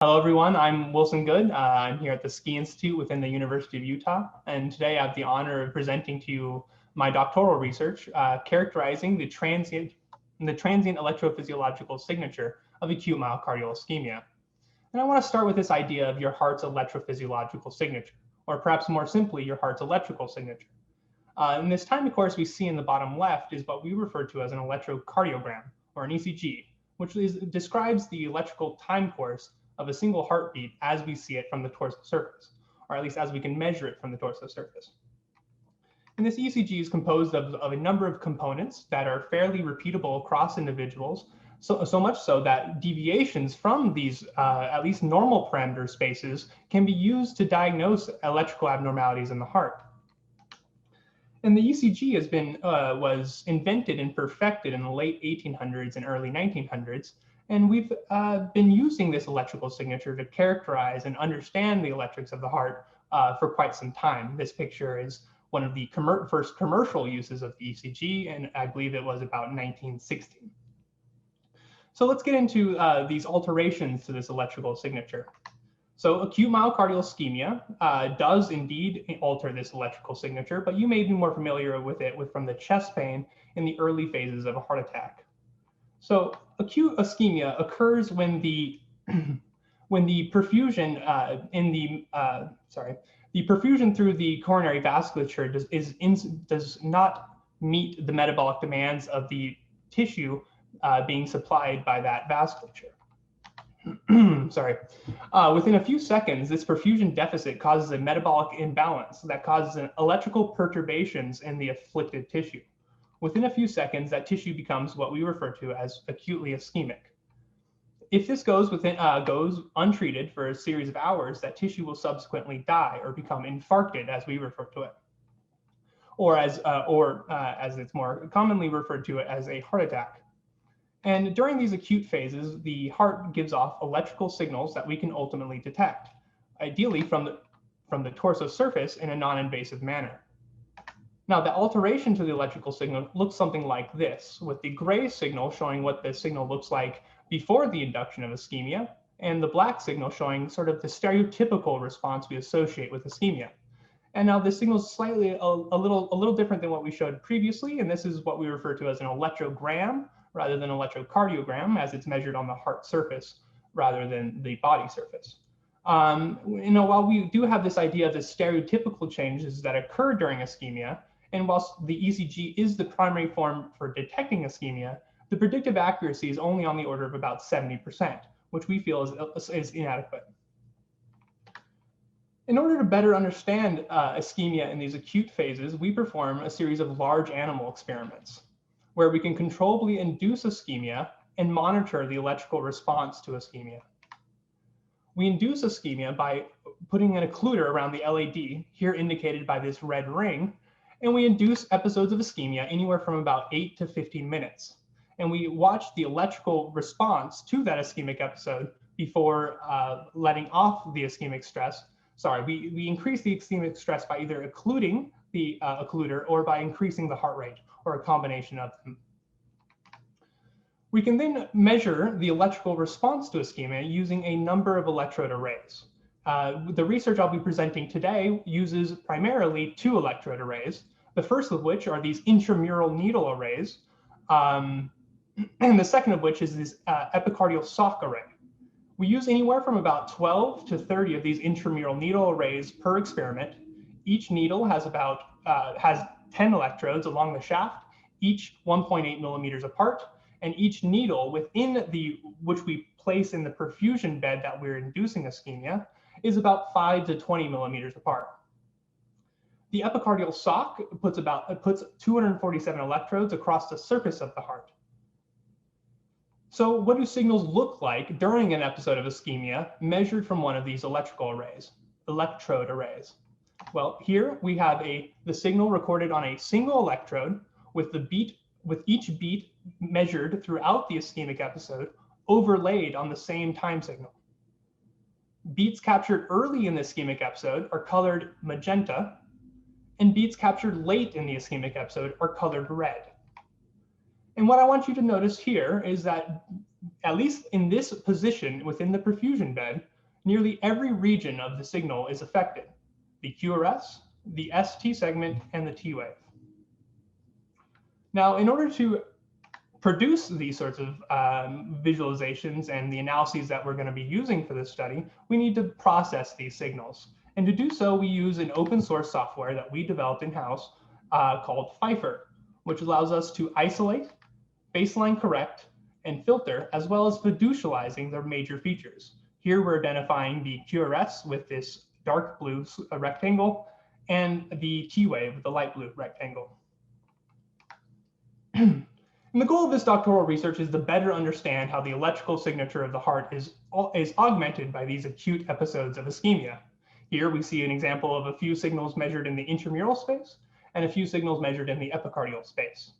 Hello, everyone. I'm Wilson Good. I'm here at the Ski Institute within the University of Utah. And today I have the honor of presenting to you my doctoral research characterizing the transient electrophysiological signature of acute myocardial ischemia. And I want to start with this idea of your heart's electrophysiological signature, or perhaps more simply, your heart's electrical signature. In this time course we see in the bottom left is what we refer to as an electrocardiogram, or an ECG, which describes the electrical time course of a single heartbeat as we see it from the torso surface, or at least as we can measure it from the torso surface. And this ECG is composed of a number of components that are fairly repeatable across individuals, so much so that deviations from these at least normal parameter spaces can be used to diagnose electrical abnormalities in the heart. And the ECG was invented and perfected in the late 1800s and early 1900s. And we've been using this electrical signature to characterize and understand the electrics of the heart for quite some time. This picture is one of the first commercial uses of the ECG, and I believe it was about 1960. So let's get into these alterations to this electrical signature. So acute myocardial ischemia does indeed alter this electrical signature, but you may be more familiar with it from the chest pain in the early phases of a heart attack. So acute ischemia occurs when the perfusion the perfusion through the coronary vasculature does not meet the metabolic demands of the tissue being supplied by that vasculature. Within a few seconds, this perfusion deficit causes a metabolic imbalance that causes electrical perturbations in the afflicted tissue. Within a few seconds, that tissue becomes what we refer to as acutely ischemic. If this goes untreated for a series of hours, that tissue will subsequently die or become infarcted, as we refer to it, or as it's more commonly referred to as a heart attack. And during these acute phases, the heart gives off electrical signals that we can ultimately detect, ideally from the torso surface in a non-invasive manner. Now, the alteration to the electrical signal looks something like this, with the gray signal showing what the signal looks like before the induction of ischemia, and the black signal showing sort of the stereotypical response we associate with ischemia. And now this signal is slightly a little different than what we showed previously, and this is what we refer to as an electrogram rather than electrocardiogram, as it's measured on the heart surface rather than the body surface. While we do have this idea of the stereotypical changes that occur during ischemia, and whilst the ECG is the primary form for detecting ischemia, the predictive accuracy is only on the order of about 70%, which we feel is inadequate. In order to better understand ischemia in these acute phases, we perform a series of large animal experiments where we can controllably induce ischemia and monitor the electrical response to ischemia. We induce ischemia by putting an occluder around the LAD, here indicated by this red ring, and we induce episodes of ischemia anywhere from about 8 to 15 minutes. And we watch the electrical response to that ischemic episode before letting off the ischemic stress. We increase the ischemic stress by either occluding the occluder or by increasing the heart rate, or a combination of them. We can then measure the electrical response to ischemia using a number of electrode arrays. The research I'll be presenting today uses primarily 2 electrode arrays, the first of which are these intramural needle arrays, and the second of which is this epicardial sock array. We use anywhere from about 12 to 30 of these intramural needle arrays per experiment. Each needle has 10 electrodes along the shaft, each 1.8 millimeters apart, and each needle within which we place in the perfusion bed that we're inducing ischemia is about 5 to 20 millimeters apart. The epicardial sock puts 247 electrodes across the surface of the heart. So what do signals look like during an episode of ischemia measured from one of these electrode arrays? Well, here we have the signal recorded on a single electrode with each beat measured throughout the ischemic episode overlaid on the same time signal. Beats captured early in the ischemic episode are colored magenta, and beats captured late in the ischemic episode are colored red. And what I want you to notice here is that, at least in this position within the perfusion bed, nearly every region of the signal is affected: the QRS, the ST segment, and the T wave. Now, in order to produce these sorts of visualizations and the analyses that we're going to be using for this study, we need to process these signals. And to do so, we use an open source software that we developed in-house called Pfeiffer, which allows us to isolate, baseline correct, and filter, as well as fiducializing their major features. Here we're identifying the QRS with this dark blue rectangle and the T wave with the light blue rectangle. And the goal of this doctoral research is to better understand how the electrical signature of the heart is augmented by these acute episodes of ischemia. Here we see an example of a few signals measured in the intramural space and a few signals measured in the epicardial space.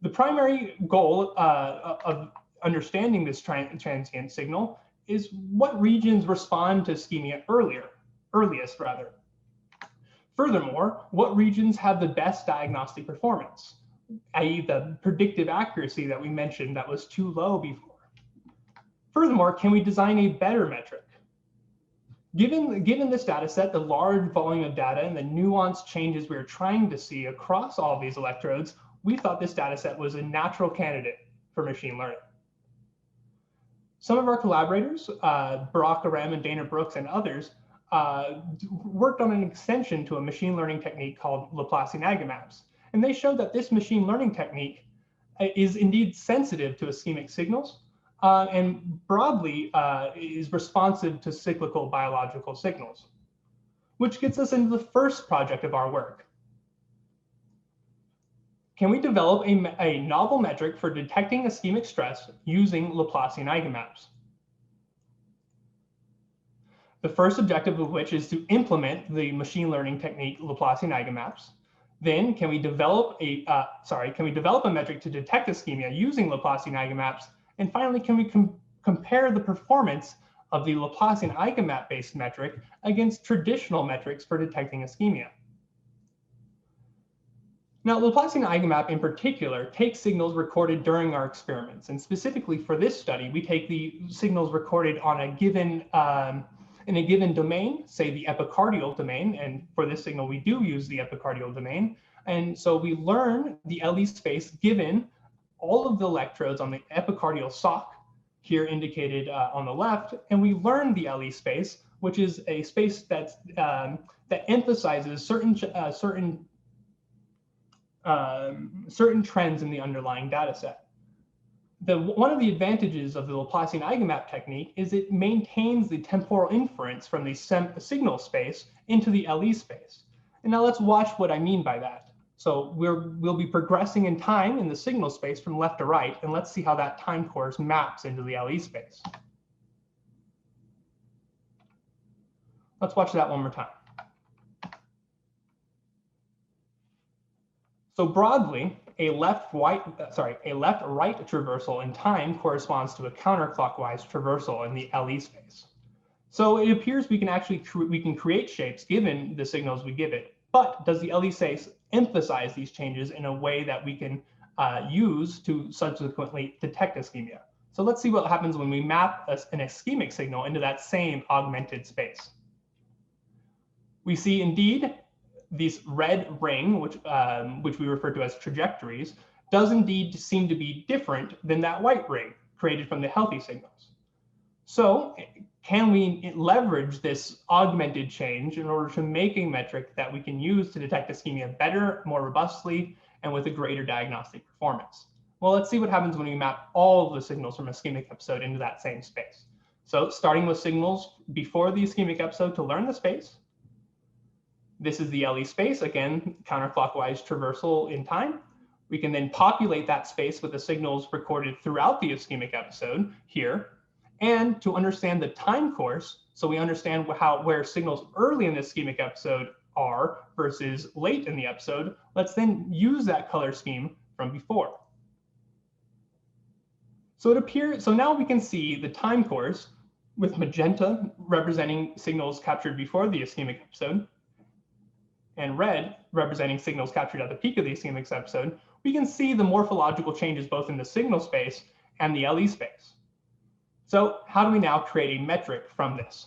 The primary goal of understanding this transient signal is what regions respond to ischemia earliest. Furthermore, what regions have the best diagnostic performance, i.e. the predictive accuracy that we mentioned that was too low before. Furthermore, can we design a better metric? Given this data set, the large volume of data and the nuanced changes we are trying to see across all of these electrodes, we thought this data set was a natural candidate for machine learning. Some of our collaborators, Barak Arem and Dana Brooks and others, worked on an extension to a machine learning technique called Laplacian eigenmaps. And they showed that this machine learning technique is indeed sensitive to ischemic signals and broadly is responsive to cyclical biological signals, which gets us into the first project of our work. Can we develop a novel metric for detecting ischemic stress using Laplacian eigenmaps? The first objective of which is to implement the machine learning technique Laplacian eigenmaps. Then, can we develop a metric to detect ischemia using Laplacian eigenmaps? And finally, can we compare the performance of the Laplacian eigenmap-based metric against traditional metrics for detecting ischemia? Now, Laplacian eigenmap in particular takes signals recorded during our experiments. And specifically for this study, we take the signals recorded on a given in a given domain, say the epicardial domain, and for this signal, we do use the epicardial domain. And so we learn the LE space given all of the electrodes on the epicardial sock, here indicated on the left, and we learn the LE space, which is a space that's, that emphasizes certain trends in the underlying data set. One of the advantages of the Laplacian eigenmap technique is it maintains the temporal inference from the signal space into the LE space. And now let's watch what I mean by that. So we'll be progressing in time in the signal space from left to right, and let's see how that time course maps into the LE space. Let's watch that one more time. So broadly, a left-right traversal in time corresponds to a counterclockwise traversal in the LE space. So it appears we can create shapes given the signals we give it, but does the LE space emphasize these changes in a way that we can use to subsequently detect ischemia? So let's see what happens when we map an ischemic signal into that same augmented space. We see indeed this red ring, which we refer to as trajectories, does indeed seem to be different than that white ring created from the healthy signals. So can we leverage this augmented change in order to make a metric that we can use to detect ischemia better, more robustly, and with a greater diagnostic performance? Well, let's see what happens when we map all of the signals from ischemic episode into that same space. So starting with signals before the ischemic episode to learn the space. This is the LE space, again, counterclockwise traversal in time. We can then populate that space with the signals recorded throughout the ischemic episode here. And to understand the time course, so we understand where signals early in the ischemic episode are versus late in the episode, let's then use that color scheme from before. So now we can see the time course with magenta representing signals captured before the ischemic episode, and red representing signals captured at the peak of the ischemic episode. We can see the morphological changes both in the signal space and the LE space. So how do we now create a metric from this?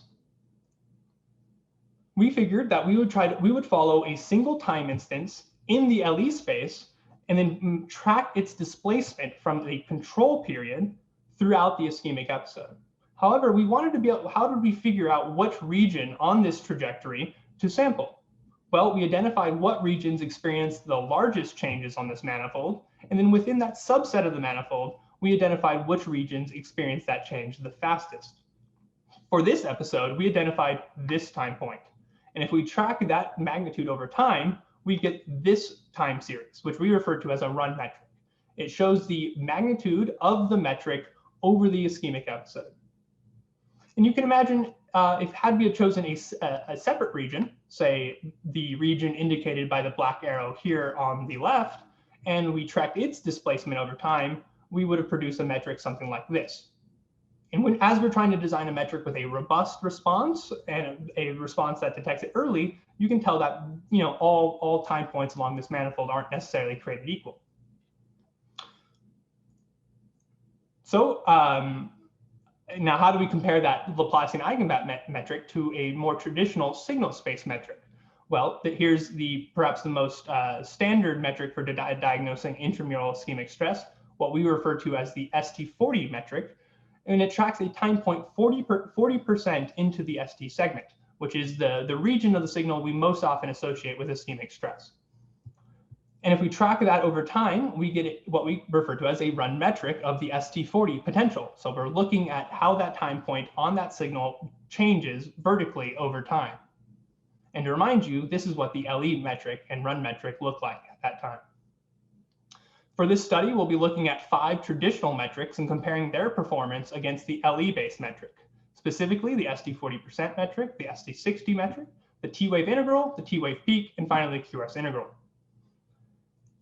We figured that we would follow a single time instance in the LE space and then track its displacement from the control period throughout the ischemic episode. However, we wanted to be able, how did we figure out which region on this trajectory to sample? Well, we identified what regions experienced the largest changes on this manifold, and then within that subset of the manifold, we identified which regions experienced that change the fastest. For this episode, we identified this time point. And if we track that magnitude over time, we get this time series, which we refer to as a run metric. It shows the magnitude of the metric over the ischemic episode. And you can imagine if had we had chosen a separate region, say the region indicated by the black arrow here on the left, and we tracked its displacement over time, we would have produced a metric something like this. And as we're trying to design a metric with a robust response and a response that detects it early, you can tell that all time points along this manifold aren't necessarily created equal. So now how do we compare that Laplacian eigenvalue metric to a more traditional signal space metric? Well, here's perhaps the most standard metric for diagnosing intramural ischemic stress, what we refer to as the ST40 metric. And it tracks a time point 40% into the ST segment, which is the region of the signal we most often associate with ischemic stress. And if we track that over time, we get what we refer to as a run metric of the ST40 potential. So we're looking at how that time point on that signal changes vertically over time. And to remind you, this is what the LE metric and run metric look like at that time. For this study, we'll be looking at 5 traditional metrics and comparing their performance against the LE-based metric, specifically the ST40% metric, the ST60 metric, the T-wave integral, the T-wave peak, and finally the QRS integral.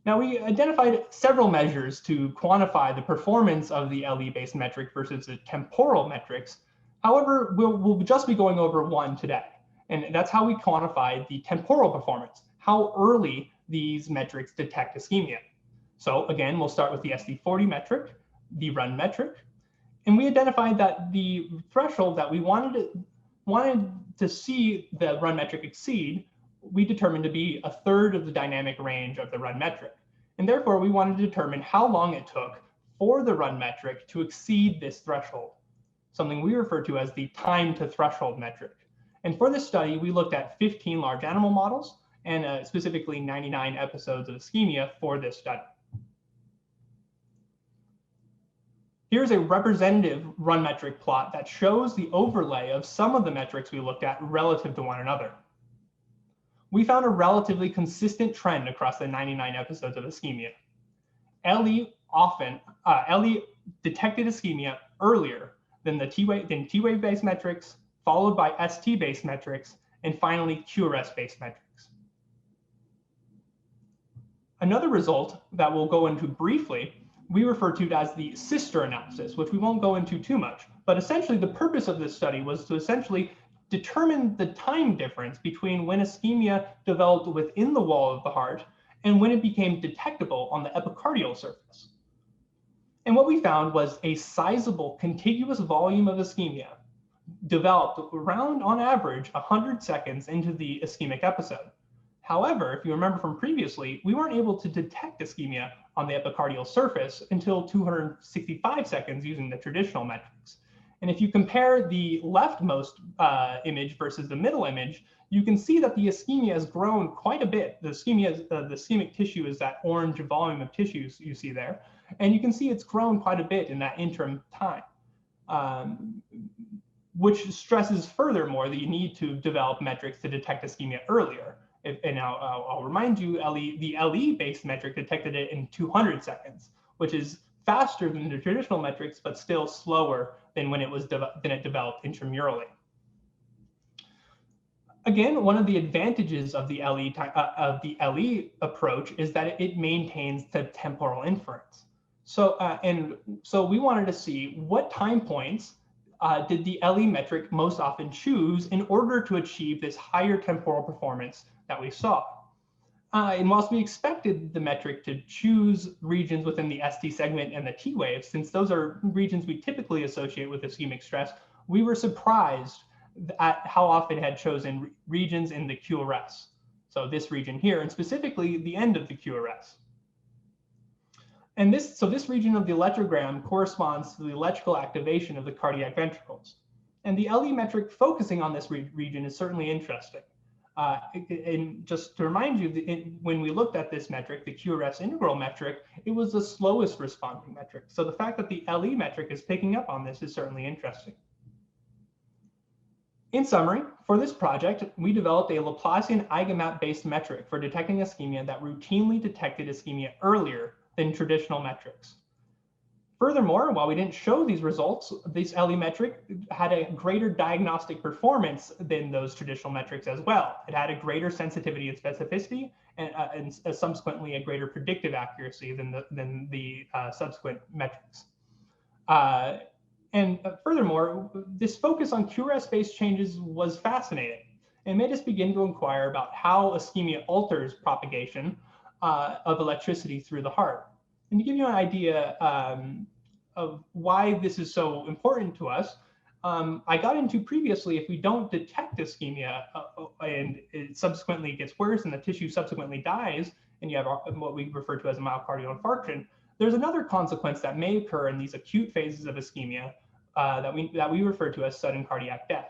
Now, we identified several measures to quantify the performance of the LE-based metric versus the temporal metrics. However, we'll just be going over one today, and that's how we quantify the temporal performance, how early these metrics detect ischemia. So again, we'll start with the ST40 metric, the run metric, and we identified that the threshold that we wanted to see the run metric exceed, we determined to be 1/3 of the dynamic range of the run metric. And therefore, we wanted to determine how long it took for the run metric to exceed this threshold, something we refer to as the time to threshold metric. And for this study, we looked at 15 large animal models and specifically 99 episodes of ischemia for this study. Here's a representative run metric plot that shows the overlay of some of the metrics we looked at relative to one another. We found a relatively consistent trend across the 99 episodes of ischemia. LE detected ischemia earlier than the T-wave based metrics, followed by ST based metrics, and finally QRS based metrics. Another result that we'll go into briefly, we refer to it as the sister analysis, which we won't go into too much. But essentially, the purpose of this study was to essentially determine the time difference between when ischemia developed within the wall of the heart and when it became detectable on the epicardial surface. And what we found was a sizable contiguous volume of ischemia developed around, on average, 100 seconds into the ischemic episode. However, if you remember from previously, we weren't able to detect ischemia on the epicardial surface until 265 seconds using the traditional metrics. And if you compare the leftmost image versus the middle image, you can see that the ischemia has grown quite a bit. The ischemic tissue is that orange volume of tissues you see there. And you can see it's grown quite a bit in that interim time, which stresses furthermore that you need to develop metrics to detect ischemia earlier. And now I'll remind you, the LE-based metric detected it in 200 seconds, which is faster than the traditional metrics, but still slower than when it developed intramurally. Again, one of the advantages of the LE approach is that it maintains the temporal inference. So we wanted to see what time points did the LE metric most often choose in order to achieve this higher temporal performance that we saw. And whilst we expected the metric to choose regions within the ST segment and the T wave, since those are regions we typically associate with ischemic stress, we were surprised at how often it had chosen regions in the QRS. So this region here, and specifically the end of the QRS. And this region of the electrogram corresponds to the electrical activation of the cardiac ventricles. And the LE metric focusing on this region is certainly interesting. And just to remind you, when we looked at this metric, the QRS integral metric, it was the slowest responding metric. So the fact that the LE metric is picking up on this is certainly interesting. In summary, for this project, we developed a Laplacian eigenmap-based metric for detecting ischemia that routinely detected ischemia earlier than traditional metrics. Furthermore, while we didn't show these results, this LE metric had a greater diagnostic performance than those traditional metrics as well. It had a greater sensitivity and specificity, and subsequently a greater predictive accuracy than the subsequent metrics. And furthermore, this focus on QRS-based changes was fascinating and made us begin to inquire about how ischemia alters propagation of electricity through the heart. And to give you an idea of why this is so important to us, I got into previously, if we don't detect ischemia and it subsequently gets worse and the tissue subsequently dies, and you have what we refer to as a myocardial infarction, there's another consequence that may occur in these acute phases of ischemia that we refer to as sudden cardiac death.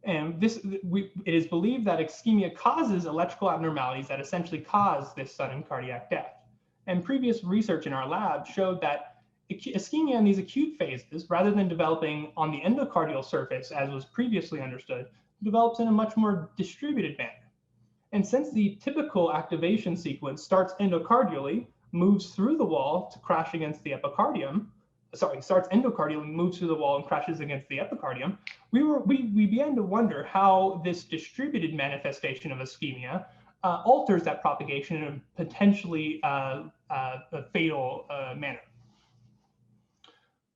And it is believed that ischemia causes electrical abnormalities that essentially cause this sudden cardiac death. And previous research in our lab showed that ischemia in these acute phases, rather than developing on the endocardial surface as was previously understood, develops in a much more distributed manner. And since the typical activation sequence starts endocardially, moves through the wall to crash against the epicardium, starts endocardially, moves through the wall and crashes against the epicardium, we began to wonder how this distributed manifestation of ischemia alters that propagation in a potentially fatal manner.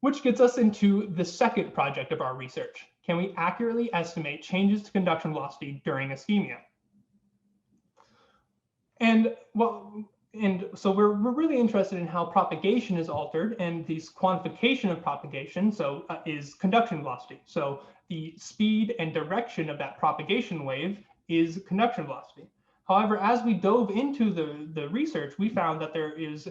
Which gets us into the second project of our research. Can we accurately estimate changes to conduction velocity during ischemia? And so we're really interested in how propagation is altered, and this quantification of propagation is conduction velocity. So the speed and direction of that propagation wave is conduction velocity. However, as we dove into the research, we found that there is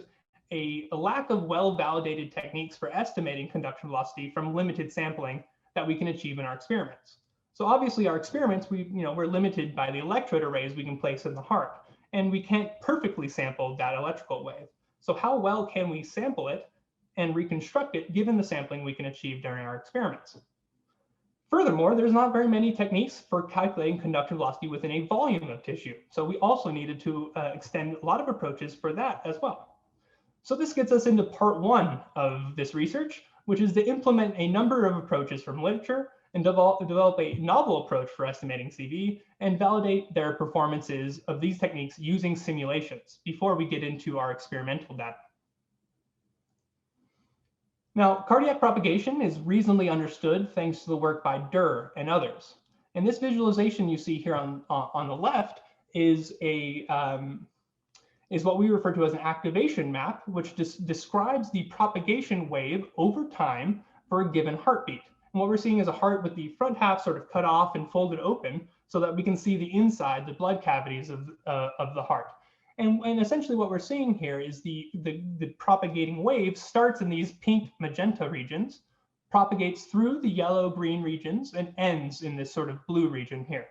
a lack of well-validated techniques for estimating conduction velocity from limited sampling that we can achieve in our experiments. So obviously our experiments, we're limited by the electrode arrays we can place in the heart, and we can't perfectly sample that electrical wave. So how well can we sample it and reconstruct it given the sampling we can achieve during our experiments? Furthermore, there's not very many techniques for calculating conduction velocity within a volume of tissue. So we also needed to extend a lot of approaches for that as well. So this gets us into part one of this research, which is to implement a number of approaches from literature and develop a novel approach for estimating CV and validate their performances of these techniques using simulations before we get into our experimental data. Now, cardiac propagation is reasonably understood thanks to the work by Durr and others. And this visualization you see here on the left is what we refer to as an activation map, which describes the propagation wave over time for a given heartbeat. And what we're seeing is a heart with the front half sort of cut off and folded open so that we can see the inside, the blood cavities of the heart. And essentially what we're seeing here is the propagating wave starts in these pink magenta regions, propagates through the yellow-green regions, and ends in this sort of blue region here.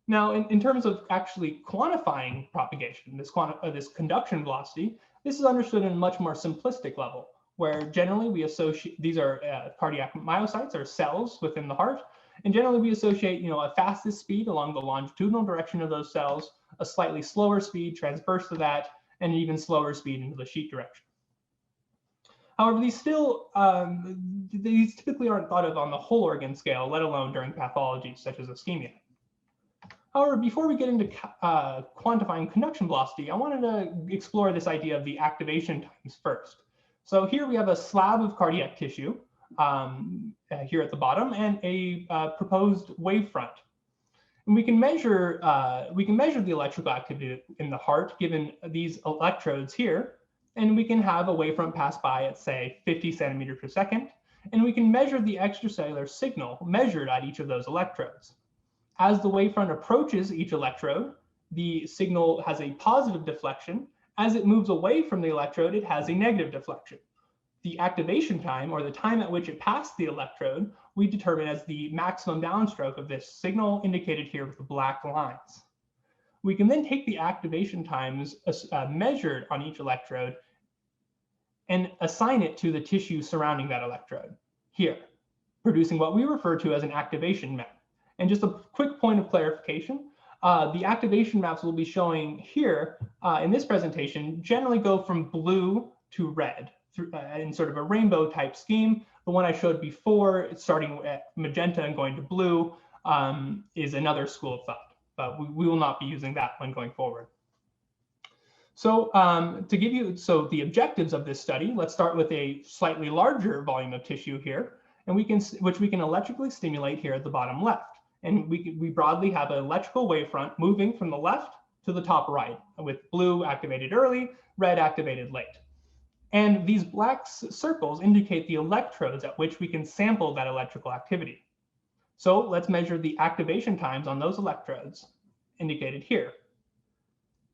Now, in terms of actually quantifying propagation, this conduction velocity, this is understood in a much more simplistic level, where generally we associate, these are cardiac myocytes, or cells within the heart, and generally we associate, a fastest speed along the longitudinal direction of those cells, a slightly slower speed transverse to that, and an even slower speed into the sheet direction. However, these typically aren't thought of on the whole organ scale, let alone during pathology such as ischemia. However, before we get into quantifying conduction velocity, I wanted to explore this idea of the activation times first. So here we have a slab of cardiac tissue here at the bottom and a proposed wavefront. And we can measure the electrical activity in the heart given these electrodes here, and we can have a wavefront pass by at say 50 centimeters per second, and we can measure the extracellular signal measured at each of those electrodes. As the wavefront approaches each electrode, the signal has a positive deflection. As it moves away from the electrode, it has a negative deflection. The activation time, or the time at which it passed the electrode, we determine as the maximum downstroke of this signal, indicated here with the black lines. We can then take the activation times measured on each electrode and assign it to the tissue surrounding that electrode here, producing what we refer to as an activation map. And just a quick point of clarification, the activation maps we'll be showing here in this presentation generally go from blue to red in sort of a rainbow type scheme. The one I showed before, starting at magenta and going to blue, is another school of thought, but we will not be using that one going forward. So to give you, the objectives of this study, let's start with a slightly larger volume of tissue here, and which we can electrically stimulate here at the bottom left. And we broadly have an electrical wavefront moving from the left to the top right, with blue activated early, red activated late. And these black circles indicate the electrodes at which we can sample that electrical activity. So let's measure the activation times on those electrodes, indicated here.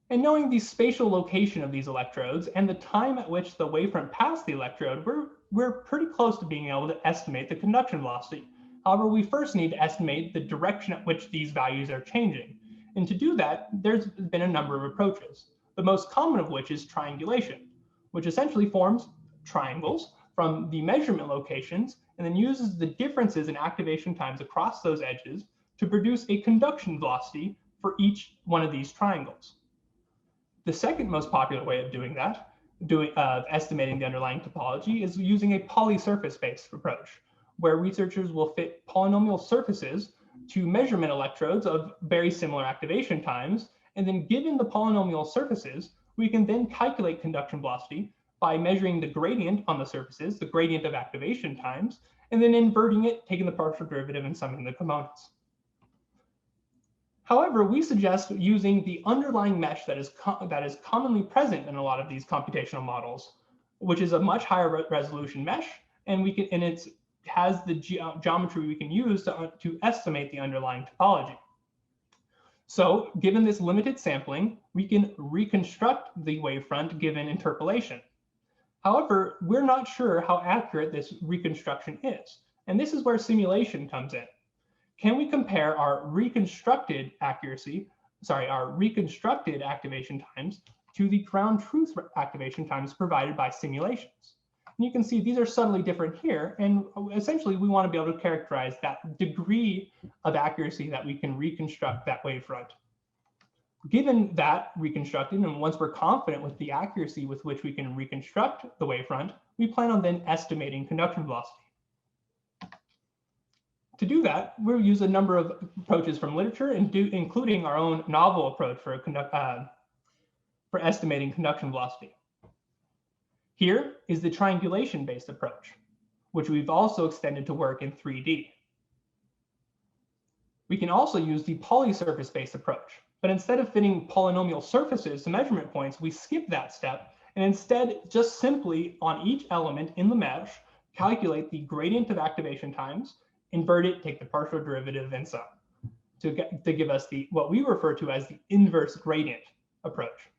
And knowing the spatial location of these electrodes and the time at which the wavefront passed the electrode, we're pretty close to being able to estimate the conduction velocity. However, we first need to estimate the direction at which these values are changing. And to do that, there's been a number of approaches, the most common of which is triangulation, which essentially forms triangles from the measurement locations and then uses the differences in activation times across those edges to produce a conduction velocity for each one of these triangles. The second most popular way of doing that, estimating the underlying topology, is using a polysurface-based approach, where researchers will fit polynomial surfaces to measurement electrodes of very similar activation times, and then given the polynomial surfaces, we can then calculate conduction velocity by measuring the gradient on the surfaces, the gradient of activation times, and then inverting it, taking the partial derivative and summing the components. However, we suggest using the underlying mesh that is commonly present in a lot of these computational models, which is a much higher resolution mesh, and it has the geometry we can use to estimate the underlying topology. So given this limited sampling, we can reconstruct the wavefront given interpolation. However, we're not sure how accurate this reconstruction is, and this is where simulation comes in. Can we compare our reconstructed activation times to the ground truth activation times provided by simulations? And you can see these are subtly different here, and essentially we want to be able to characterize that degree of accuracy that we can reconstruct that wavefront. Given that reconstructed, and once we're confident with the accuracy with which we can reconstruct the wavefront, we plan on then estimating conduction velocity. To do that, we'll use a number of approaches from literature, including our own novel approach for estimating conduction velocity. Here is the triangulation-based approach, which we've also extended to work in 3D. We can also use the polysurface-based approach, but instead of fitting polynomial surfaces to measurement points, we skip that step and instead just simply on each element in the mesh, calculate the gradient of activation times, invert it, take the partial derivative, and sum to give us what we refer to as the inverse gradient approach.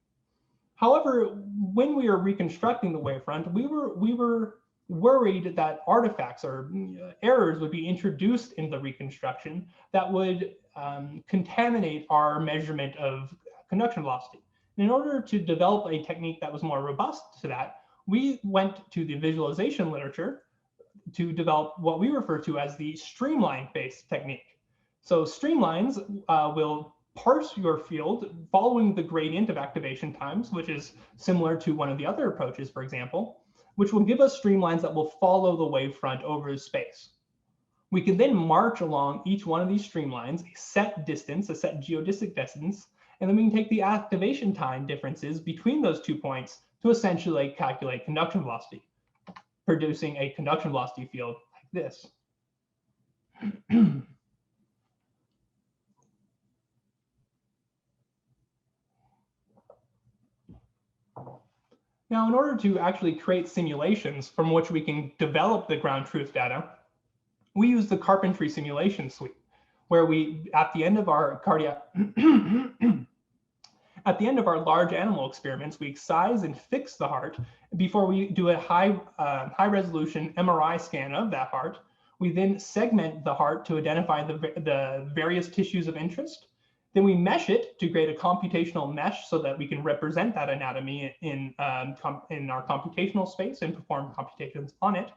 However, when we were reconstructing the wavefront, we were worried that artifacts or errors would be introduced in the reconstruction that would contaminate our measurement of conduction velocity. And in order to develop a technique that was more robust to that, we went to the visualization literature to develop what we refer to as the streamline-based technique. So streamlines will parse your field following the gradient of activation times, which is similar to one of the other approaches, for example, which will give us streamlines that will follow the wavefront over space. We can then march along each one of these streamlines, a set distance, a set geodesic distance, and then we can take the activation time differences between those 2 points to essentially calculate conduction velocity, producing a conduction velocity field like this. Now, in order to actually create simulations from which we can develop the ground truth data, we use the carpentry simulation suite, where we, at the end of our cardiac, at the end of our large animal experiments, we excise and fix the heart before we do a high resolution MRI scan of that heart. We then segment the heart to identify the various tissues of interest. Then we mesh it to create a computational mesh so that we can represent that anatomy in our computational space and perform computations on it.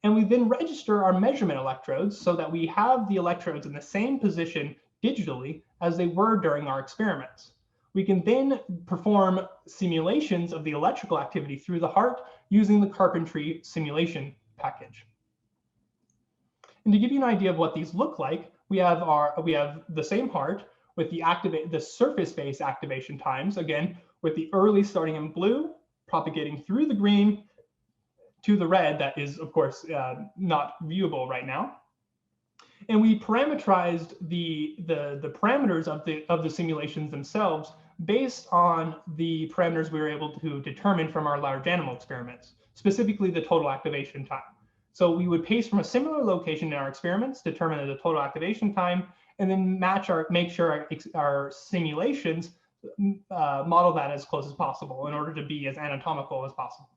And we then register our measurement electrodes so that we have the electrodes in the same position digitally as they were during our experiments. We can then perform simulations of the electrical activity through the heart using the carpentry simulation package. And to give you an idea of what these look like, we have the same heart with the surface-based activation times, again, with the early starting in blue, propagating through the green to the red that is, of course, not viewable right now. And we parameterized the parameters of the simulations themselves based on the parameters we were able to determine from our large animal experiments, specifically the total activation time. So we would paste from a similar location in our experiments, determine the total activation time, and then make sure our simulations model that as close as possible in order to be as anatomical as possible.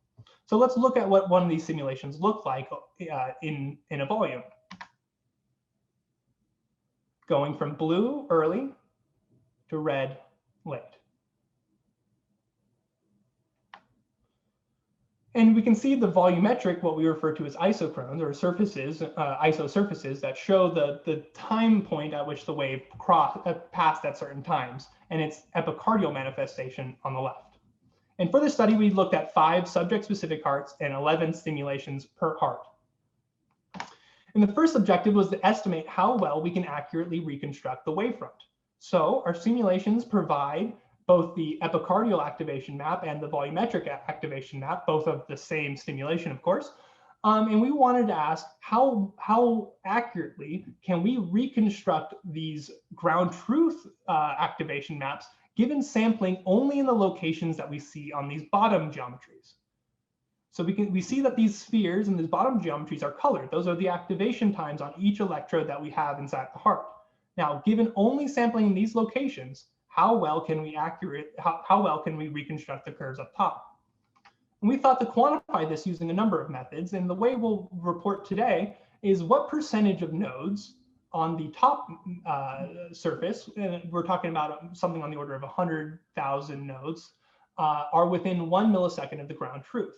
So let's look at what one of these simulations look like in a volume. Going from blue early to red late. And we can see the volumetric, what we refer to as isochrones or surfaces, isosurfaces that show the time point at which the wave passed at certain times, and its epicardial manifestation on the left. And for this study, we looked at 5 subject-specific hearts and 11 stimulations per heart. And the first objective was to estimate how well we can accurately reconstruct the wavefront. So our simulations provide both the epicardial activation map and the volumetric activation map, both of the same stimulation, of course. And we wanted to ask how accurately can we reconstruct these ground truth activation maps given sampling only in the locations that we see on these bottom geometries. So we see that these spheres and these bottom geometries are colored. Those are the activation times on each electrode that we have inside the heart. Now, given only sampling in these locations, how well can we reconstruct the curves up top? And we thought to quantify this using a number of methods. And the way we'll report today is what percentage of nodes on the top surface, and we're talking about something on the order of 100,000 nodes, are within 1 millisecond of the ground truth.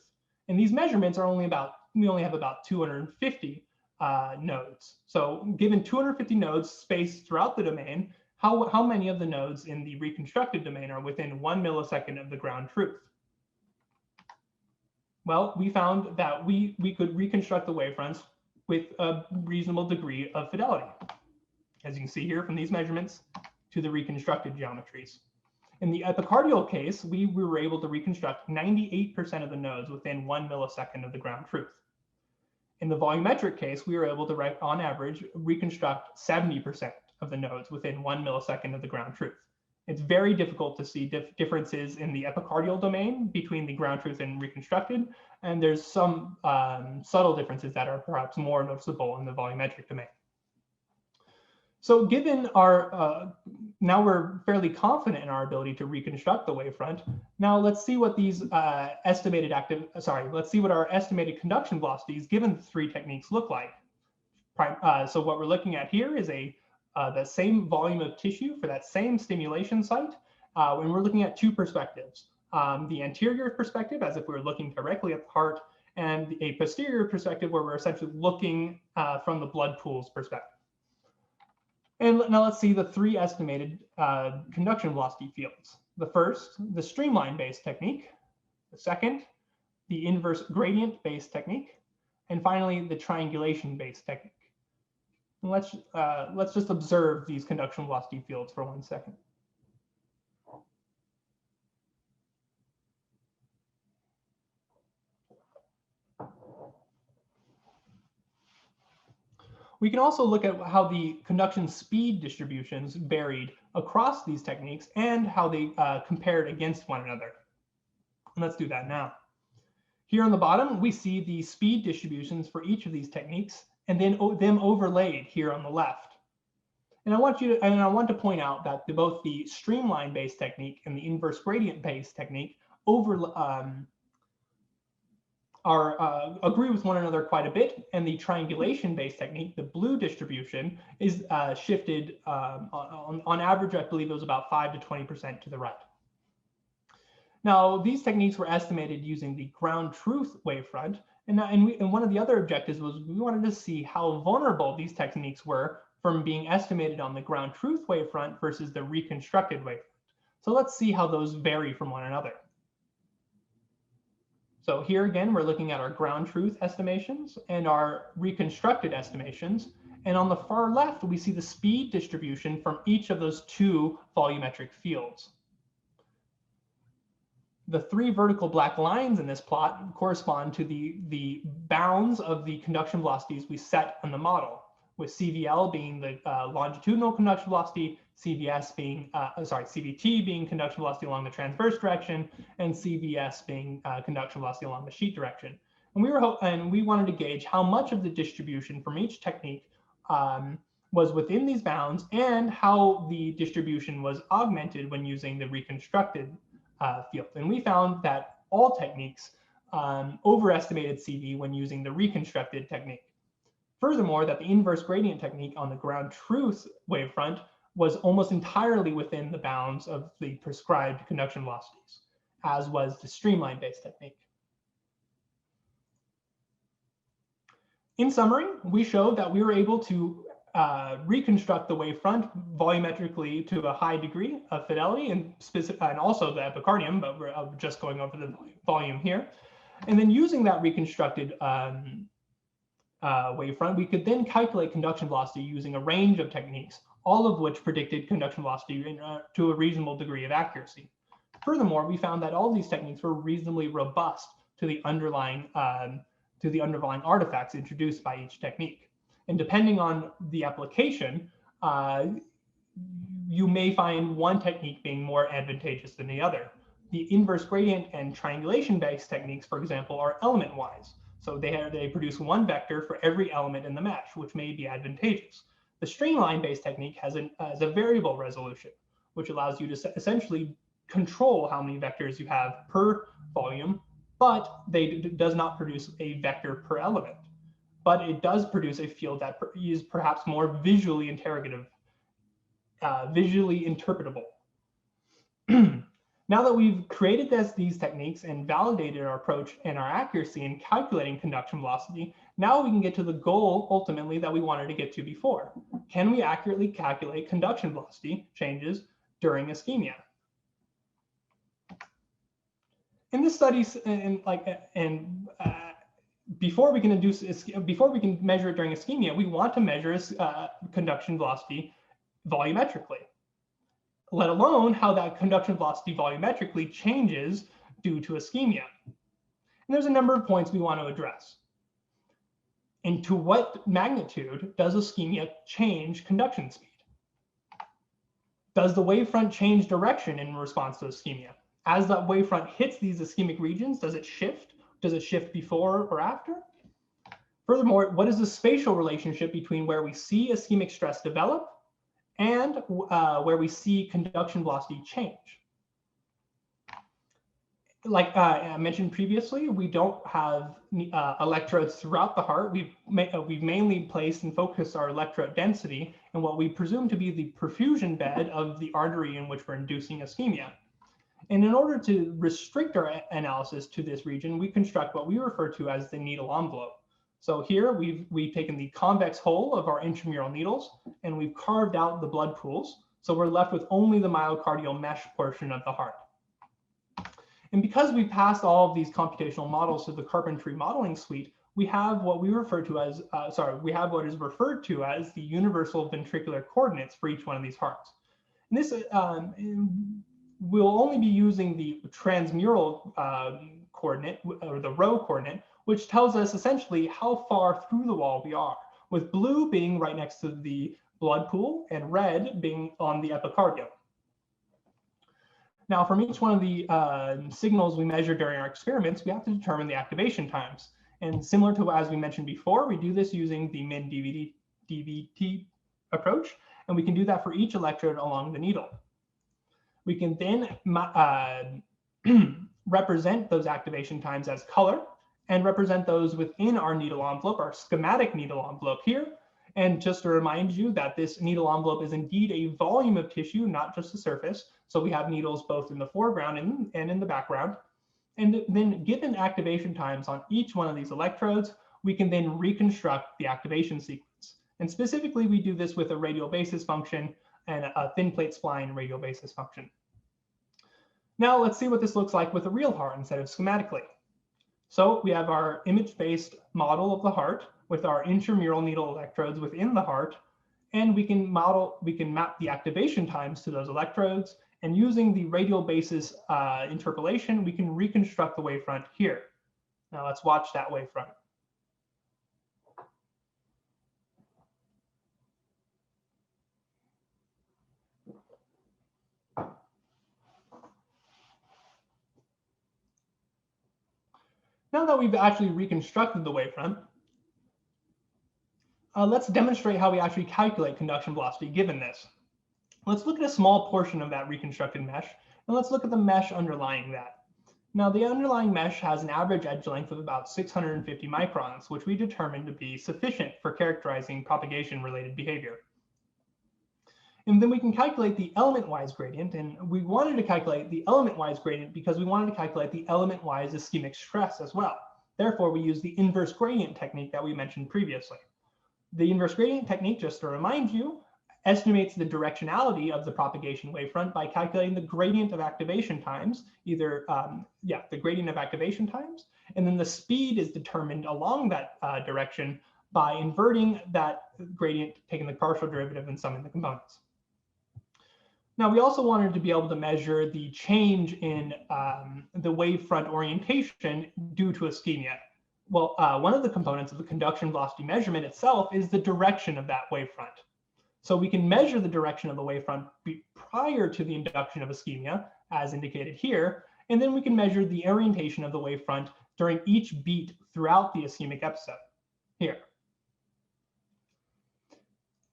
And these measurements are we only have about 250 nodes. So given 250 nodes spaced throughout the domain, how many of the nodes in the reconstructed domain are within 1 millisecond of the ground truth? Well, we found that we could reconstruct the wavefronts with a reasonable degree of fidelity, as you can see here from these measurements to the reconstructed geometries. In the epicardial case, we were able to reconstruct 98% of the nodes within 1 millisecond of the ground truth. In the volumetric case, we were able to, on average, reconstruct 70% of the nodes within 1 millisecond of the ground truth. It's very difficult to see differences in the epicardial domain between the ground truth and reconstructed, and there's some subtle differences that are perhaps more noticeable in the volumetric domain. So given our, now we're fairly confident in our ability to reconstruct the wavefront. Now let's see what these let's see what our estimated conduction velocities given the 3 techniques look like. So what we're looking at here is the same volume of tissue for that same stimulation site. And we're looking at 2 perspectives. The anterior perspective, as if we were looking directly at the heart, and a posterior perspective where we're essentially looking from the blood pools perspective. And now let's see the 3 estimated conduction velocity fields. The first, the streamline-based technique. The second, the inverse gradient-based technique. And finally, the triangulation-based technique. And let's just observe these conduction velocity fields for 1 second. We can also look at how the conduction speed distributions varied across these techniques and how they compared against one another. And let's do that now. Here on the bottom, we see the speed distributions for each of these techniques, and then them overlaid here on the left. And I want to point out that both the streamline-based technique and the inverse gradient-based technique agree with one another quite a bit, and the triangulation-based technique, the blue distribution, is shifted on average. I believe it was about 5 to 20% to the right. Now, these techniques were estimated using the ground truth wavefront, and one of the other objectives was we wanted to see how vulnerable these techniques were from being estimated on the ground truth wavefront versus the reconstructed wavefront. So let's see how those vary from one another. So here again, we're looking at our ground truth estimations and our reconstructed estimations. And on the far left, we see the speed distribution from each of those two volumetric fields. The three vertical black lines in this plot correspond to the bounds of the conduction velocities we set on the model, with CVL being the longitudinal conduction velocity, CVT being conduction velocity along the transverse direction, and CVS being conduction velocity along the sheet direction. And we wanted to gauge how much of the distribution from each technique was within these bounds, and how the distribution was augmented when using the reconstructed field. And we found that all techniques overestimated CV when using the reconstructed technique. Furthermore, that the inverse gradient technique on the ground truth wavefront was almost entirely within the bounds of the prescribed conduction velocities, as was the streamline-based technique. In summary, we showed that we were able to reconstruct the wavefront volumetrically to a high degree of fidelity, and also the epicardium, but we're just going over the volume here. And then using that reconstructed wavefront, we could then calculate conduction velocity using a range of techniques, all of which predicted conduction velocity to a reasonable degree of accuracy. Furthermore, we found that all these techniques were reasonably robust to the underlying artifacts introduced by each technique. And depending on the application, you may find one technique being more advantageous than the other. The inverse gradient and triangulation-based techniques, for example, are element-wise. So they produce one vector for every element in the mesh, which may be advantageous. The streamline-based technique has a variable resolution, which allows you to essentially control how many vectors you have per volume, but does not produce a vector per element. But it does produce a field that is perhaps more visually interrogative, visually interpretable. Now that we've created these techniques and validated our approach and our accuracy in calculating conduction velocity, now we can get to the goal ultimately that we wanted to get to before. Can we accurately calculate conduction velocity changes during ischemia? In this study, before we can measure it during ischemia, we want to measure conduction velocity volumetrically, let alone how that conduction velocity volumetrically changes due to ischemia. And there's a number of points we want to address. And to what magnitude does ischemia change conduction speed? Does the wavefront change direction in response to ischemia? As that wavefront hits these ischemic regions, does it shift? Does it shift before or after? Furthermore, what is the spatial relationship between where we see ischemic stress develop and where we see conduction velocity change? Like I mentioned previously, we don't have electrodes throughout the heart. We've mainly placed and focused our electrode density in what we presume to be the perfusion bed of the artery in which we're inducing ischemia. And in order to restrict our analysis to this region, we construct what we refer to as the needle envelope. So here we've taken the convex hole of our intramural needles and we've carved out the blood pools. So we're left with only the myocardial mesh portion of the heart. And because we passed all of these computational models to the carpentry modeling suite, we have what we refer to as, what is referred to as the universal ventricular coordinates for each one of these hearts. And this we'll only be using the transmural coordinate, or the row coordinate, which tells us essentially how far through the wall we are, with blue being right next to the blood pool and red being on the epicardium. Now, from each one of the signals we measure during our experiments, we have to determine the activation times. And similar to as we mentioned before, we do this using the min-DVT approach, and we can do that for each electrode along the needle. We can then represent those activation times as color and represent those within our needle envelope, our schematic needle envelope here. And just to remind you that this needle envelope is indeed a volume of tissue, not just the surface. So we have needles both in the foreground and in the background. And then given activation times on each one of these electrodes, we can then reconstruct the activation sequence. And specifically, we do this with a radial basis function and a thin plate spline radial basis function. Now let's see what this looks like with a real heart instead of schematically. So we have our image-based model of the heart with our intramural needle electrodes within the heart, and we can map the activation times to those electrodes, and using the radial basis interpolation, we can reconstruct the wavefront here. Now let's watch that wavefront. Now that we've actually reconstructed the wavefront, let's demonstrate how we actually calculate conduction velocity given this. Let's look at a small portion of that reconstructed mesh, and let's look at the mesh underlying that. Now, the underlying mesh has an average edge length of about 650 microns, which we determined to be sufficient for characterizing propagation-related behavior. And then we can calculate the element-wise gradient, and we wanted to calculate the element-wise gradient because we wanted to calculate the element-wise ischemic stress as well. Therefore, we use the inverse gradient technique that we mentioned previously. The inverse gradient technique, just to remind you, estimates the directionality of the propagation wavefront by calculating the gradient of activation times, the gradient of activation times, and then the speed is determined along that direction by inverting that gradient, taking the partial derivative and summing the components. Now, we also wanted to be able to measure the change in the wavefront orientation due to ischemia. Well, one of the components of the conduction velocity measurement itself is the direction of that wavefront. So we can measure the direction of the wavefront prior to the induction of ischemia, as indicated here, and then we can measure the orientation of the wavefront during each beat throughout the ischemic episode, here.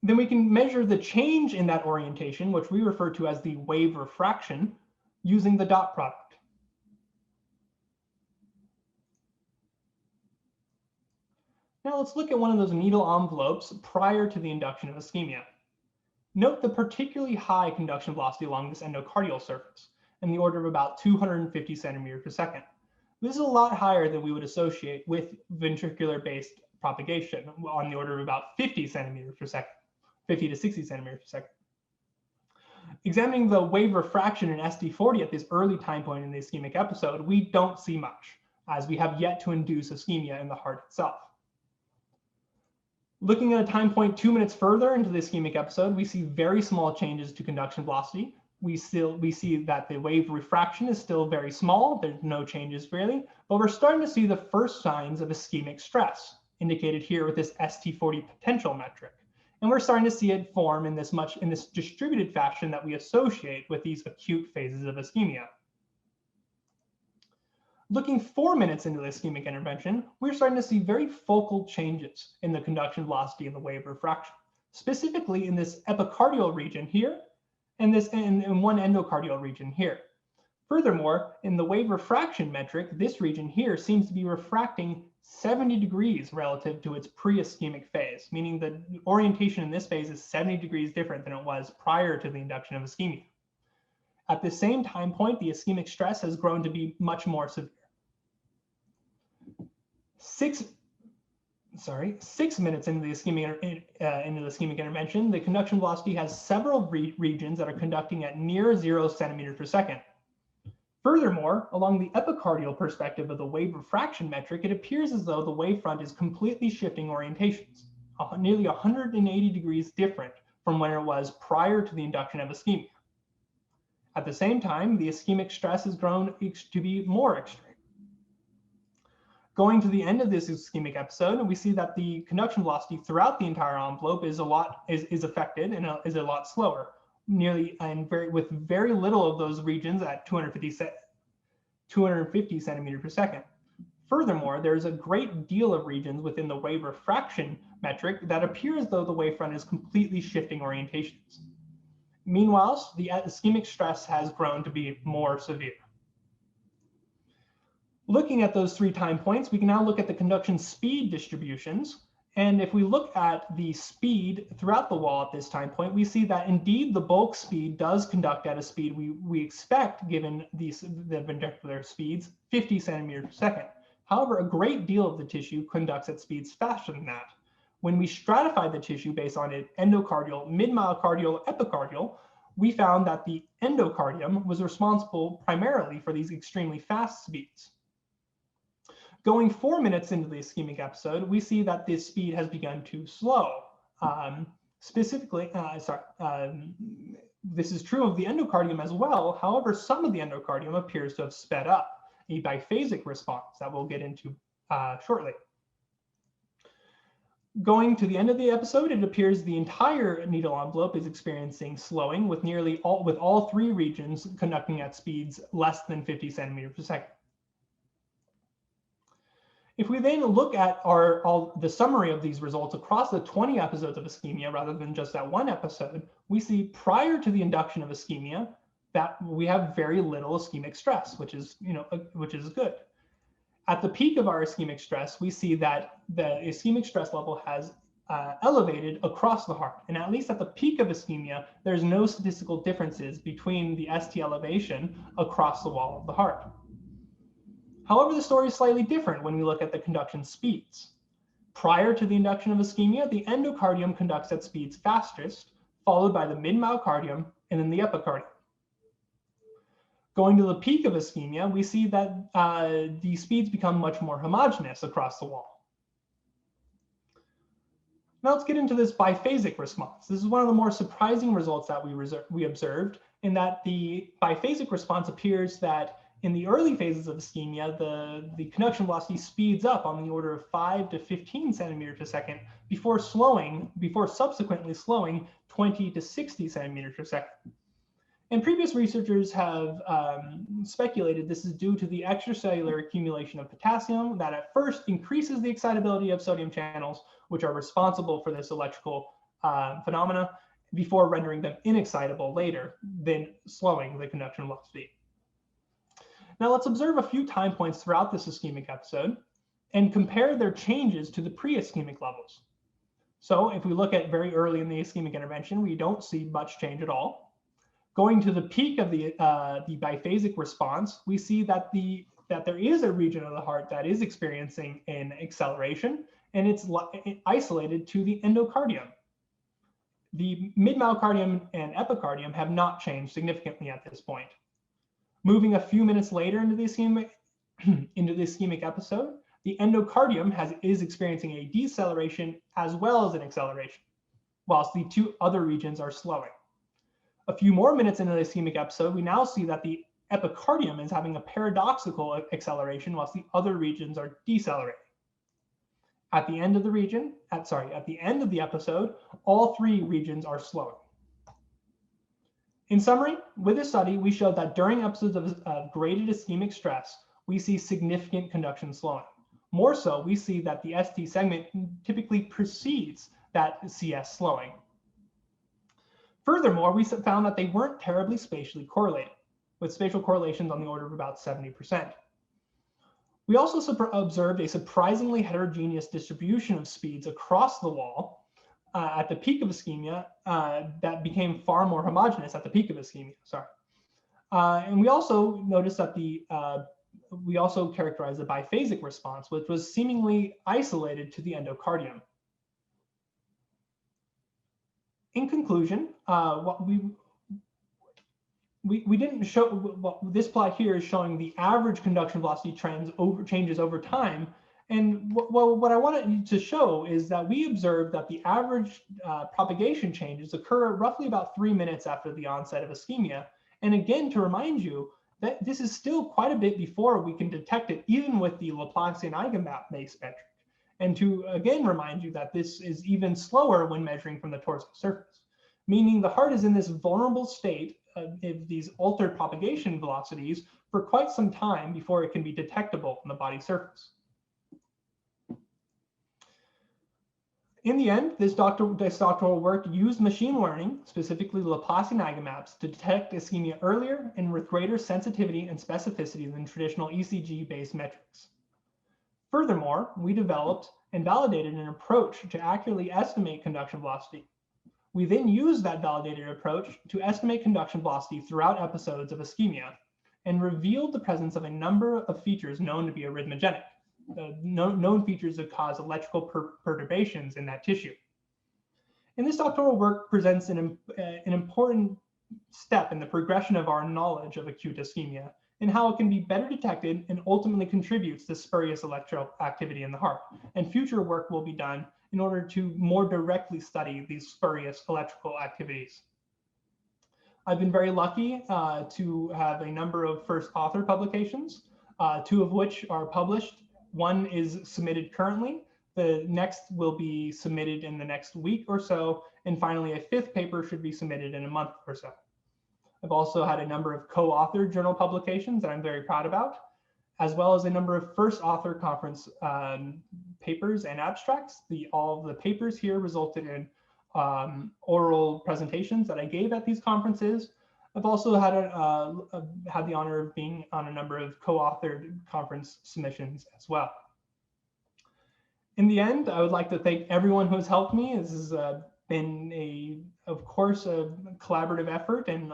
Then we can measure the change in that orientation, which we refer to as the wave refraction, using the dot product. Now let's look at one of those needle envelopes prior to the induction of ischemia. Note the particularly high conduction velocity along this endocardial surface, in the order of about 250 centimeters per second. This is a lot higher than we would associate with ventricular-based propagation, on the order of about 50 centimeters per second. 50 to 60 centimeters per second. Examining the wave refraction in ST40 at this early time point in the ischemic episode, we don't see much, as we have yet to induce ischemia in the heart itself. Looking at a time point 2 minutes further into the ischemic episode, we see very small changes to conduction velocity. We see that the wave refraction is still very small. There's no changes really, but we're starting to see the first signs of ischemic stress, indicated here with this ST40 potential metric. And we're starting to see it form in this distributed fashion that we associate with these acute phases of ischemia. Looking 4 minutes into the ischemic intervention, we're starting to see very focal changes in the conduction velocity and the wave refraction, specifically in this epicardial region here, and in one endocardial region here. Furthermore, in the wave refraction metric, this region here seems to be refracting 70 degrees relative to its pre-ischemic phase, meaning the orientation in this phase is 70 degrees different than it was prior to the induction of ischemia. At the same time point, the ischemic stress has grown to be much more severe. 6 minutes into the ischemic intervention, the conduction velocity has several regions that are conducting at near 0 centimeters per second. Furthermore, along the epicardial perspective of the wave refraction metric, it appears as though the wavefront is completely shifting orientations, nearly 180 degrees different from when it was prior to the induction of ischemia. At the same time, the ischemic stress has grown to be more extreme. Going to the end of this ischemic episode, we see that the conduction velocity throughout the entire envelope is affected and is a lot slower, with very little of those regions at 250 centimeters per second. Furthermore, there's a great deal of regions within the wave refraction metric that appear as though the wavefront is completely shifting orientations. Meanwhile, the ischemic stress has grown to be more severe. Looking at those 3 time points, we can now look at the conduction speed distributions. And if we look at the speed throughout the wall at this time point, we see that indeed the bulk speed does conduct at a speed we expect given the ventricular speeds, 50 centimeters per second. However, a great deal of the tissue conducts at speeds faster than that. When we stratified the tissue based on it endocardial, mid-myocardial, epicardial, we found that the endocardium was responsible primarily for these extremely fast speeds. Going 4 minutes into the ischemic episode, we see that this speed has begun to slow. This is true of the endocardium as well. However, some of the endocardium appears to have sped up, a biphasic response that we'll get into shortly. Going to the end of the episode, it appears the entire needle envelope is experiencing slowing with all 3 regions conducting at speeds less than 50 centimeters per second. If we then look at the summary of these results across the 20 episodes of ischemia rather than just that 1 episode, we see prior to the induction of ischemia that we have very little ischemic stress, which is good. At the peak of our ischemic stress, we see that the ischemic stress level has elevated across the heart. And at least at the peak of ischemia, there's no statistical differences between the ST elevation across the wall of the heart. However, the story is slightly different when we look at the conduction speeds. Prior to the induction of ischemia, the endocardium conducts at speeds fastest, followed by the mid-myocardium and then the epicardium. Going to the peak of ischemia, we see that the speeds become much more homogeneous across the wall. Now let's get into this biphasic response. This is one of the more surprising results that we observed, in that the biphasic response appears that in the early phases of ischemia, the conduction velocity speeds up on the order of 5 to 15 centimeters per second before subsequently slowing 20 to 60 centimeters per second. And previous researchers have speculated this is due to the extracellular accumulation of potassium that at first increases the excitability of sodium channels, which are responsible for this electrical phenomena, before rendering them inexcitable later, then slowing the conduction velocity. Now let's observe a few time points throughout this ischemic episode and compare their changes to the pre-ischemic levels. So if we look at very early in the ischemic intervention, we don't see much change at all. Going to the peak of the biphasic response, we see that there is a region of the heart that is experiencing an acceleration, and it's isolated to the endocardium. The mid-myocardium and epicardium have not changed significantly at this point. Moving a few minutes later into the ischemic episode, the endocardium is experiencing a deceleration as well as an acceleration, whilst the 2 other regions are slowing. A few more minutes into the ischemic episode, we now see that the epicardium is having a paradoxical acceleration, whilst the other regions are decelerating. At the end of the episode, all 3 regions are slowing. In summary, with this study, we showed that during episodes of graded ischemic stress, we see significant conduction slowing. More so, we see that the ST segment typically precedes that CS slowing. Furthermore, we found that they weren't terribly spatially correlated, with spatial correlations on the order of about 70%. We also observed a surprisingly heterogeneous distribution of speeds across the wall at the peak of ischemia that became far more homogeneous at the peak of ischemia, and we also noticed that we also characterized the biphasic response, which was seemingly isolated to the endocardium. In conclusion, what we didn't show, this plot here is showing the average conduction velocity changes over time. And what I wanted to show is that we observed that the average propagation changes occur roughly about 3 minutes after the onset of ischemia. And again, to remind you that this is still quite a bit before we can detect it, even with the Laplacian eigenmap-based metric. And to again remind you that this is even slower when measuring from the torsal surface. meaning the heart is in this vulnerable state of these altered propagation velocities for quite some time before it can be detectable on the body surface. In the end, this doctoral work used machine learning, specifically Laplacian eigenmaps, to detect ischemia earlier and with greater sensitivity and specificity than traditional ECG-based metrics. Furthermore, we developed and validated an approach to accurately estimate conduction velocity. We then used that validated approach to estimate conduction velocity throughout episodes of ischemia and revealed the presence of a number of features known to be arrhythmogenic, known features that cause electrical perturbations in that tissue. And this doctoral work presents an important step in the progression of our knowledge of acute ischemia and how it can be better detected and ultimately contributes to spurious electrical activity in the heart. And future work will be done in order to more directly study these spurious electrical activities. I've been very lucky to have a number of first author publications, 2 of which are published. One is submitted currently. The next will be submitted in the next week or so. And finally, a 5th paper should be submitted in a month or so. I've also had a number of co-authored journal publications that I'm very proud about, as well as a number of first author conference papers and abstracts. All of the papers here resulted in oral presentations that I gave at these conferences. I've also had had the honor of being on a number of co-authored conference submissions as well. In the end, I would like to thank everyone who has helped me. This has been, of course, a collaborative effort, and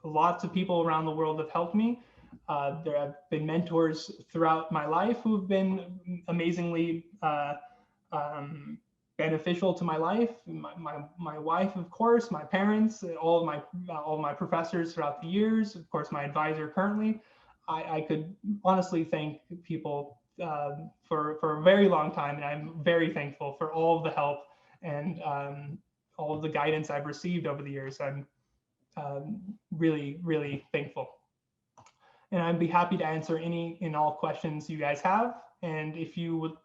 lots of people around the world have helped me. There have been mentors throughout my life who have been amazingly beneficial to my life. My wife, of course, my parents, all of my professors throughout the years, of course, my advisor currently. I could honestly thank people for a very long time, and I'm very thankful for all of the help and all of the guidance I've received over the years. I'm really, really thankful. And I'd be happy to answer any and all questions you guys have. And if you would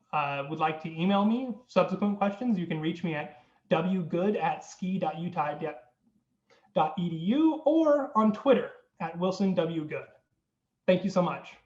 like to email me subsequent questions, you can reach me at wgood@ski.utah.edu or on Twitter @WilsonWGood. Thank you so much.